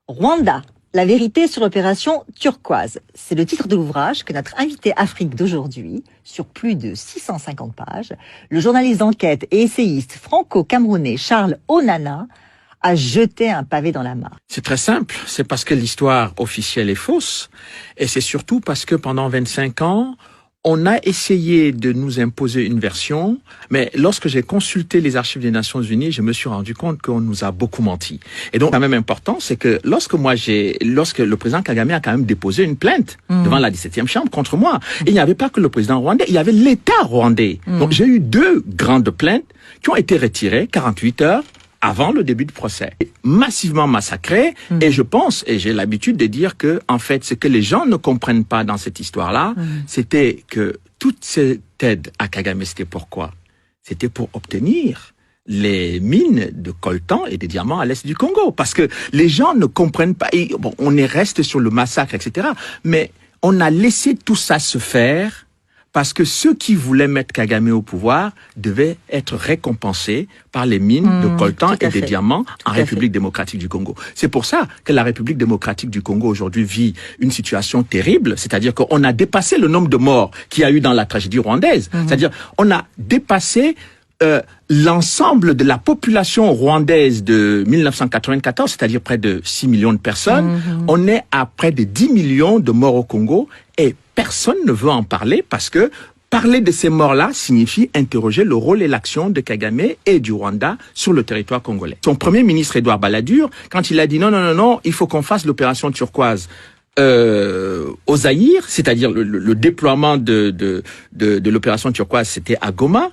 Rwanda, la vérité sur l'opération Turquoise. C'est le titre de l'ouvrage que notre invité Afrique d'aujourd'hui, sur plus de 650 pages, le journaliste d'enquête et essayiste franco-camerounais Charles Onana a jeté un pavé dans la mare. C'est très simple, c'est parce que l'histoire officielle est fausse, et c'est surtout parce que pendant 25 ans, on a essayé de nous imposer une version, mais lorsque j'ai consulté les archives des Nations Unies, je me suis rendu compte qu'on nous a beaucoup menti. Et donc, quand même important, c'est que lorsque le président Kagame a quand même déposé une plainte devant la 17e chambre contre moi, il n'y avait pas que le président rwandais, il y avait l'État rwandais. Donc, j'ai eu 2 grandes plaintes qui ont été retirées 48 heures avant le début du procès, massivement massacré. Et je pense, et j'ai l'habitude de dire que, en fait, ce que les gens ne comprennent pas dans cette histoire-là, c'était que toute cette aide à Kagame, c'était pourquoi? C'était pour obtenir les mines de coltan et des diamants à l'est du Congo. Parce que les gens ne comprennent pas. Et, bon, on reste sur le massacre, etc. Mais on a laissé tout ça se faire parce que ceux qui voulaient mettre Kagame au pouvoir devaient être récompensés par les mines de coltan et des diamants en République démocratique du Congo. C'est pour ça que la République démocratique du Congo aujourd'hui vit une situation terrible, c'est-à-dire qu'on a dépassé le nombre de morts qu'il y a eu dans la tragédie rwandaise. C'est-à-dire on a dépassé l'ensemble de la population rwandaise de 1994, c'est-à-dire près de 6 millions de personnes. On est à près de 10 millions de morts au Congo et personne ne veut en parler parce que parler de ces morts-là signifie interroger le rôle et l'action de Kagame et du Rwanda sur le territoire congolais. Son premier ministre, Edouard Balladur, quand il a dit non, il faut qu'on fasse l'opération Turquoise au Zaïre, c'est-à-dire le déploiement de l'opération Turquoise, c'était à Goma.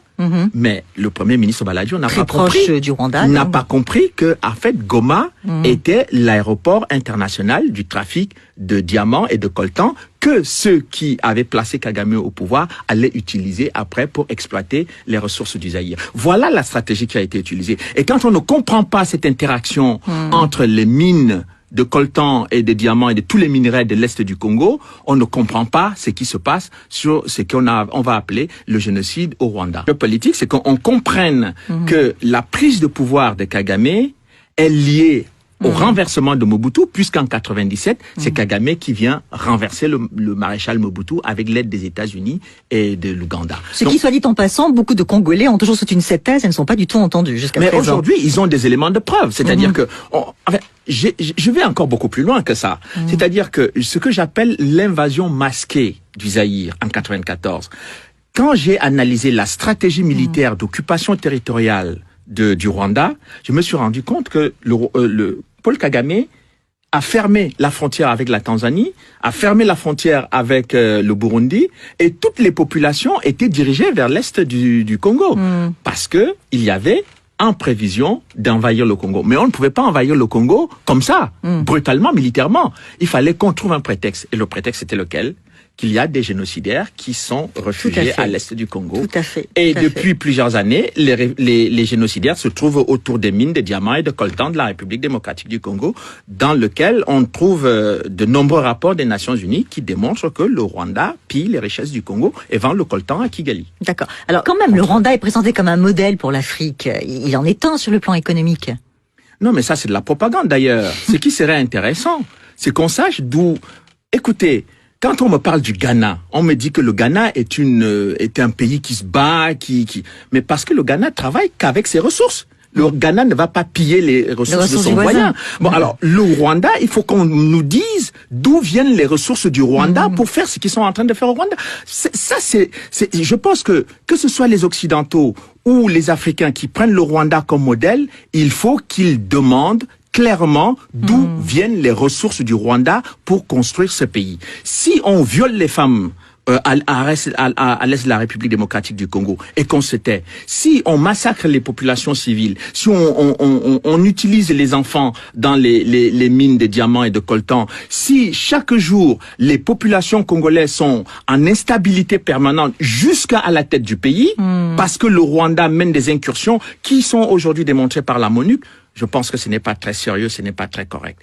Mais le premier ministre Balladur n'a pas compris du Rwanda, n'a pas compris que, en fait, Goma était l'aéroport international du trafic de diamants et de coltan que ceux qui avaient placé Kagame au pouvoir allaient utiliser après pour exploiter les ressources du Zaïre. Voilà la stratégie qui a été utilisée. Et quand on ne comprend pas cette interaction entre les mines de coltan et de diamants et de tous les minerais de l'Est du Congo, on ne comprend pas ce qui se passe sur ce qu'on va appeler le génocide au Rwanda. Le politique, c'est qu'on comprenne que la prise de pouvoir de Kagame est liée au renversement de Mobutu, puisqu'en 97, c'est Kagame qui vient renverser le maréchal Mobutu avec l'aide des États-Unis et de l'Ouganda. Ce qui, soit dit en passant, beaucoup de Congolais ont toujours soutenu cette thèse et ne sont pas du tout entendus jusqu'à présent. Mais aujourd'hui, ils ont des éléments de preuve. C'est-à-dire que, je vais encore beaucoup plus loin que ça. C'est-à-dire que ce que j'appelle l'invasion masquée du Zaïre en 94, quand j'ai analysé la stratégie militaire d'occupation territoriale du Rwanda, je me suis rendu compte que Paul Kagame a fermé la frontière avec la Tanzanie, a fermé la frontière avec le Burundi, et toutes les populations étaient dirigées vers l'est du Congo, parce que il y avait en prévision d'envahir le Congo. Mais on ne pouvait pas envahir le Congo comme ça, brutalement, militairement. Il fallait qu'on trouve un prétexte. Et le prétexte, c'était lequel? Qu'il y a des génocidaires qui sont réfugiés à l'est du Congo. Tout à fait. Et depuis plusieurs années, les génocidaires se trouvent autour des mines de diamants et de coltan de la République démocratique du Congo, dans lequel on trouve de nombreux rapports des Nations Unies qui démontrent que le Rwanda pille les richesses du Congo et vend le coltan à Kigali. D'accord. Alors quand même, le Rwanda est présenté comme un modèle pour l'Afrique. Il en est un sur le plan économique. Non, mais ça c'est de la propagande d'ailleurs. Ce qui serait intéressant, c'est qu'on sache d'où... Écoutez, quand on me parle du Ghana, on me dit que le Ghana est un pays qui se bat, mais parce que le Ghana travaille qu'avec ses ressources. Le Ghana ne va pas piller les ressources de son voisin. Bon, alors, le Rwanda, il faut qu'on nous dise d'où viennent les ressources du Rwanda pour faire ce qu'ils sont en train de faire au Rwanda. Je pense que ce soit les Occidentaux ou les Africains qui prennent le Rwanda comme modèle, il faut qu'ils demandent clairement d'où viennent les ressources du Rwanda pour construire ce pays. Si on viole les femmes à l'est de la République démocratique du Congo et qu'on se tait, si on massacre les populations civiles, si on utilise les enfants dans les mines de diamants et de coltan, si chaque jour les populations congolaises sont en instabilité permanente jusqu'à la tête du pays, parce que le Rwanda mène des incursions qui sont aujourd'hui démontrées par la MONUC, je pense que ce n'est pas très sérieux, ce n'est pas très correct.